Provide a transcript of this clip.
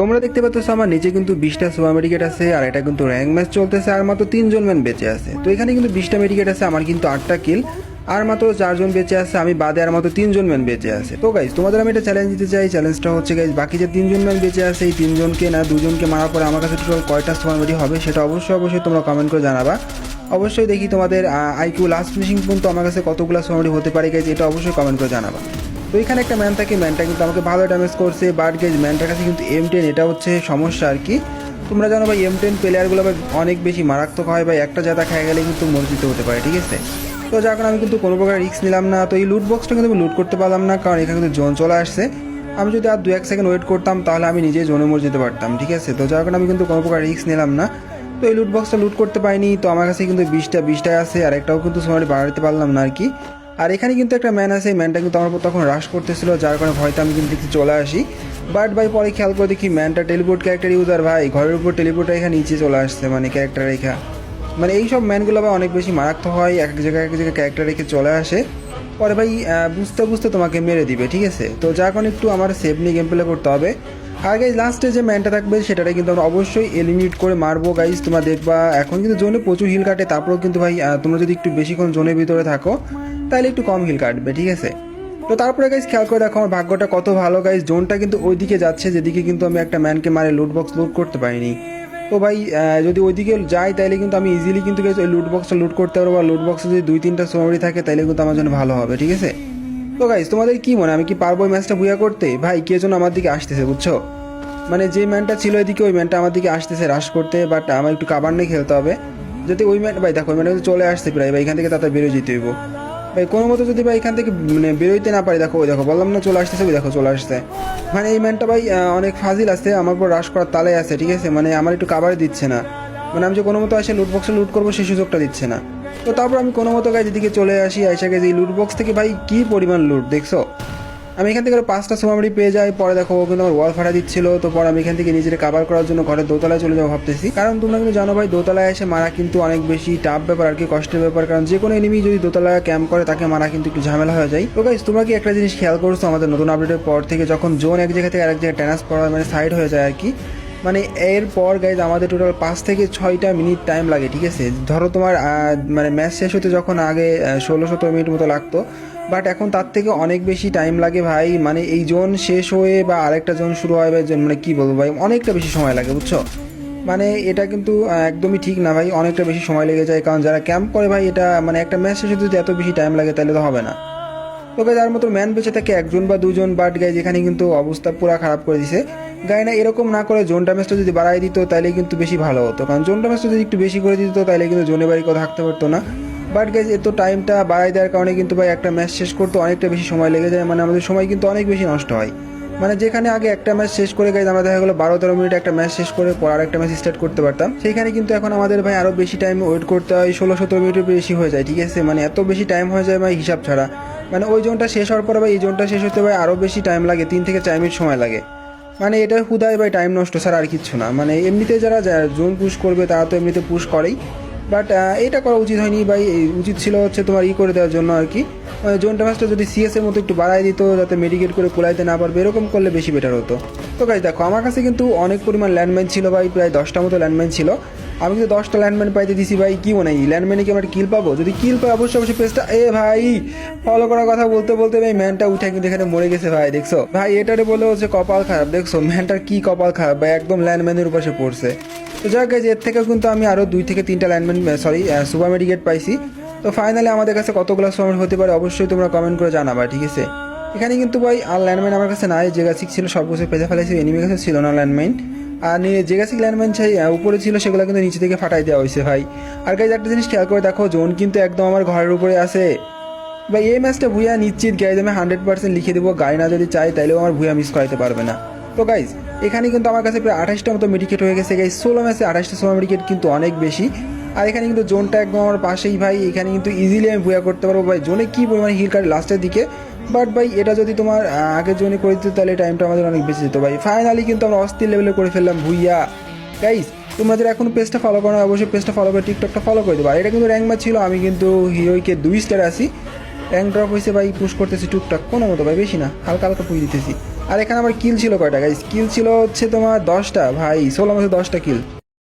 তোমরা দেখতে পাচ্ছ আমার নিচে কিন্তু 20টা সুপার মেডিকেট আছে, আর এটা কিন্তু র্যাঙ্ক ম্যাচ চলতেছে, আর মাত্র 3জন ম্যান বেঁচে আছে। তো এখানে কিন্তু 20টা মেডিকেট আছে, আমার কিন্তু 8টা কিল, আর মাত্র 4জন বেঁচে আছে, আমি বাদে আর মাত্র 3জন ম্যান বেঁচে আছে। তো গাইজ তোমাদের আমি একটা চ্যালেঞ্জ দিতে চাই। চ্যালেঞ্জটা হচ্ছে গাইজ, বাকি যে 3জন ম্যান বেঁচে আছে এই 3জনকে না 2জনকে মারার পরে আমার কাছে টোটাল কয়টা সুপার মেডি হবে সেটা অবশ্যই তোমরা কমেন্ট করে জানাবা। অবশ্যই দেখি তোমাদের আইকিউ লাস্ট ফিনিশিং পর্যন্ত আমার কাছে কতগুলো সুপার মেডি হতে পারে গাইজ, এটা অবশ্যই কমেন্ট করে জানাবা। তো এখানে একটা ম্যান থাকে, ম্যানটা কিন্তু আমাকে ভালো ড্যামেজ করছে, বাট গাইজ ম্যানটার কাছে কিন্তু M10, এটা হচ্ছে সমস্যা আর কি। তোমরা জানো ভাই M10 প্লেয়ারগুলো ভাই অনেক বেশি মারাত্মক হয় ভাই, একটা জায়গা খেয়ে গেলে কিন্তু মর্জিত হতে পারে, ঠিক আছে। তো যার কারণে আমি কিন্তু কোনো প্রকার রিস্ক নিলাম না। তো এই লুট বক্সটা কিন্তু আমি লুট করতে পারলাম না, কারণ এখানে কিন্তু জোন চলে আসছে। আমি যদি আর 2-1 সেকেন্ড ওয়েট করতাম তাহলে আমি নিজেই জোনে মরে যেতে পারতাম, ঠিক আছে। তো যার কারণে আমি কিন্তু কোনো প্রকার রিস্ক নিলাম না। তো এই লুট বক্সটা লুট করতে পারিনি। তো আমার কাছে কিন্তু 20টায় আছে, আর একটাও কিন্তু সোনারি বাড়াতে পারলাম না আর কি। আর এখানে কিন্তু একটা ম্যান আছে, ম্যানটা কিন্তু আমার উপর তখন রাশ করতেছিল, যার কারণে ভয়তে আমি কিন্তু দেখতে চলে আসি। বাট ভাই পরে খেয়াল করে দেখি ম্যানটা টেলিপোর্ট ক্যারেক্টার ইউজার ভাই, ঘরের উপর টেলিপোর্টটা এখানে নিচে চলে আসছে, মানে ক্যারেক্টার রেখা। মানে এইসব ম্যানগুলো ভাই অনেক বেশি মারাত্মক হয়, এক জায়গায় ক্যারেক্টার রেখে চলে আসে, পরে ভাই বুঝতে তোমাকে মেরে দিবে, ঠিক আছে। তো যার কারণে একটু আমার সেফ নিয়ে গেম প্লে করতে হবে। আর গাইজ লাস্টে যে ম্যানটা থাকবে সেটাকে কিন্তু আমরা অবশ্যই এলিমিনেট করে মারবো গাইজ। তোমরা দেখবা এখন কিন্তু জোনে প্রচুর হিল কাটে, তারপরেও কিন্তু ভাই তোমরা যদি একটু বেশিক্ষণ জোনের ভিতরে থাকো তাহলে একটু কম হিল কাটবে, ঠিক আছে। তো তারপরে গাইজ খেয়াল করে দেখো আমার ভাগ্যটা কত ভালো গাইজ, জোনটা কিন্তু ওইদিকে যাচ্ছে যেদিকে কিন্তু আমি একটা ম্যানকে মারে লুট বক্স লুট করতে পারিনি। তো ভাই যদি ওইদিকে যাই তাহলে কিন্তু আমি ইজিলি কিন্তু ওই লুট বক্সটা লুট করতে পারবো, বা লুট বক্সে যদি 2-3টা সোনারি থাকে তাহলে কিন্তু আমার জন্য ভালো হবে, ঠিক আছে। তো গাইজ তোমাদের কি মনে আমি কি পারবো এই ম্যাচটা বুয়া করতে? ভাই কে যেন আমার দিকে আসতেছে বুঝছো, মানে যে ম্যানটা ছিল এদিকে ওই ম্যানটা আমার দিকে আসতেছে রাশ করতে, বাট আমার একটু কাবার নিয়ে খেলতে হবে। যদি ওই ম্যান ভাই দেখো ওই ম্যানটা চলে আসছে প্রায় ভাই, এখান থেকে তাড়াতাড়ি বেরোয় যেতে হইব ভাই কোনো মতো। যদি ভাই এখান থেকে মানে বেরোইতে না পারি, দেখো ওই দেখো বললাম না চলে আসতেছে, ওই দেখো চলে আসছে। মানে এই ম্যানটা ভাই অনেক ফাজিল আছে, আমার উপর রাশ করার তালে আছে, ঠিক আছে। মানে আমার একটু কাবার দিচ্ছে না, মানে আমি যে কোনো মতো এসে লুট বক্সে লুট করবো সেই সুযোগটা দিচ্ছে না। তো তারপর আমি কোনো মতো গাছ এদিকে চলে আসি, আইসা গেছি এই লুট বক্স থেকে ভাই কী পরিমাণ লুট দেখছো। আমি এখান থেকে 5টা সোমামড়ি পেয়ে যাই, পরে দেখো ও কিন্তু আমার ওয়াল ফাটা দিচ্ছিল। তো পরে আমি এখান থেকে নিজের কাভার করার জন্য ঘরের দোতলায় চলে যাবো ভাবতেছি, কারণ তোমরা কিন্তু জানো ভাই দোতলায় এসে মারা কিন্তু অনেক বেশি টাফ ব্যাপার আর কি, কষ্টের ব্যাপার, কারণ যে কোনো এনিমি যদি দোতলায় ক্যাম্প করে তাকে মারা কিন্তু একটু ঝামেলা হয়ে যায়। তো গাইস তোমরা কি একটা জিনিস খেয়াল করছো আমাদের নতুন আপডেটের পর থেকে যখন জোন এক জায়গা থেকে আরেক জায়গায় ট্রান্সফার হয়, মানে সাইড হয়ে যায় আর কি, মানে এরপর গাইজ আমাদের টোটাল 5 থেকে 6টা মিনিট টাইম লাগে, ঠিক আছে। ধরো তোমার মানে ম্যাচ শেষ হতে যখন আগে 16-17 মিনিট মতো লাগতো, বাট এখন তার থেকে অনেক বেশি টাইম লাগে ভাই। মানে এই জোন শেষ হয়ে বা আরেকটা জোন শুরু হয় ভাই, মানে কী বলবো ভাই, অনেকটা বেশি সময় লাগে বুঝছো। মানে এটা কিন্তু একদমই ঠিক না ভাই, অনেকটা বেশি সময় লেগে যায়, কারণ যারা ক্যাম্প করে ভাই এটা মানে একটা ম্যাচ শেষ হতে যদি এত বেশি টাইম লাগে তাহলে তো হবে না। তো গাইজ যার মতো ম্যান বেঁচে থাকে 1জন বা 2জন, বাট গাইজ এখানে কিন্তু অবস্থা পুরো খারাপ করে দিছে। গাই না এরকম না করে জোন ড্যামেজটা যদি বাড়াই দিত তাহলে কিন্তু বেশি ভালো হতো, কারণ জোন ড্যামেজটা যদি একটু বেশি করে দিত তাহলে কিন্তু জোনে বাড়ি কেউ থাকতে পারতো না। বাট গাইজ এত টাইমটা বাড়াই দেওয়ার কারণে কিন্তু ভাই একটা ম্যাচ শেষ করতে অনেকটা বেশি সময় লেগে যায়, মানে আমাদের সময় কিন্তু অনেক বেশি নষ্ট হয়। মানে যেখানে আগে একটা ম্যাচ শেষ করে গাইজ আমরা দেখা গেলো 12-13 মিনিট একটা ম্যাচ শেষ করে পর আরেকটা ম্যাচ স্টার্ট করতে পারতাম, সেইখানে কিন্তু এখন আমাদের ভাই আরও বেশি টাইম ওয়েট করতে হয়, 16-17 মিনিটের বেশি হয়ে যায়, ঠিক আছে। মানে এত বেশি টাইম হয়ে যায় ভাই হিসাব ছাড়া। মানে ওই জোনটা শেষ হওয়ার পরে ভাই এই জোনটা শেষ হতে ভাই আরও বেশি টাইম লাগে, 3 থেকে 4 মিনিট সময় লাগে। মানে এটা হুদায় ভাই টাইম নষ্ট ছাড়া আর কিচ্ছু না। মানে এমনিতে যারা জোন পুশ করবে তারা তো এমনিতে পুশ করেই, বাট এটা করা উচিত হয়নি ভাই, উচিত ছিল হচ্ছে তোমার করে দেওয়ার জন্য আর কি, জোন ড্যামেজটা যদি CS এর মতো একটু বাড়াই দিত যাতে মেডিকেট করে পোলাইতে না পারবে, এরকম করলে বেশি বেটার হতো। তো গাইজ দেখো আমার কাছে কিন্তু অনেক পরিমাণ ল্যান্ডমাইন ছিল ভাই, প্রায় 10টা মতো ল্যান্ডমাইন ছিল। আমি কিন্তু 10টা ল্যান্ডমাইন পাইতে দিছি ভাই, কি মনে হয় ল্যান্ডমাইনে কি আমার কিল পাবো? যদি কিল পাই অবশ্যই পেজটা ভাই ফলো করার কথা বলতে বলতে ভাই ম্যানটা উঠে কিন্তু এখানে মরে গেছে ভাই, দেখছো ভাই এটারে বলে হচ্ছে কপাল খারাপ, দেখছো ম্যানটার কি কপাল খারাপ ভাই, একদম ল্যান্ডমাইনের উপর সে পড়ছে। তো যাক গাইজ এর থেকেও কিন্তু আমি আরও 2 থেকে 3টা ল্যান্ডমাইন সুপার মেডিকেট পাইছি। তো ফাইনালি আমাদের কাছে কতগুলো সুপার হতে পারে অবশ্যই তোমরা কমেন্ট করে জানাবা, ঠিক আছে। এখানে কিন্তু ভাই আর ল্যান্ডমাইন আমার কাছে নাই, জেগাসিক ছিল সব কিছু পেঁচে ফেলেছি, এনিমি কাছে ছিল না ল্যান্ডমাইন। আর জেগাসিক ল্যান্ডমাইন চাই উপরে ছিল, সেগুলো কিন্তু নিচে থেকে ফাটাই দেওয়া হয়েছে ভাই। আর গাইজ একটা জিনিস খেয়াল করে দেখো জোন কিন্তু একদম আমার ঘরের উপরে আছে ভাই। এই ম্যাচটা ভুয়া নিশ্চিত গাইজ, আমি 100% লিখে দেবো, গাই না যদি চাই তাইলেও আমার ভুয়া মিস করাইতে পারবে না। তো গাইজ এখানে কিন্তু আমার কাছে প্রায় 28টা মতো মেডিকেট হয়ে গেছে গাইজ, 16 ম্যাচে 28টা সোলো মেডিকেট কিন্তু অনেক বেশি। আর এখানে কিন্তু জোনটা একদম আমার পাশেই ভাই, এখানে কিন্তু ইজিলি আমি ভুয়া করতে পারবো ভাই। জোনে কী পরিমাণে হিল কাটে লাস্টের দিকে, বাট ভাই এটা যদি তোমার আগের জোনে করে দিত তাহলে টাইমটা আমাদের অনেক বেশি যেত ভাই। ফাইনালি কিন্তু আমরা অস্থির লেভেলে করে ফেললাম ভুইয়া। গাইজ তোমরা যারা এখন পেজটা ফলো করো অবশ্যই পেজটা ফলো করে টিকটকটা ফলো করে দেবো। আর এটা কিন্তু র্যাঙ্ক ম্যাচ ছিল, আমি কিন্তু হিরোইকে 2 স্টার আসি, র্যাঙ্ক ড্রপ হয়েছে ভাই, পুশ করতেছি টুকটাক কোনো মতো ভাই, বেশি না, হালকা হালকা পুশ দিতেছি। আর এখানে আমার কিল ছিল কয়টা গাইস, কিল ছিল হচ্ছে তোমার 10টা ভাই, 16 ম্যাচে 10টা কিল।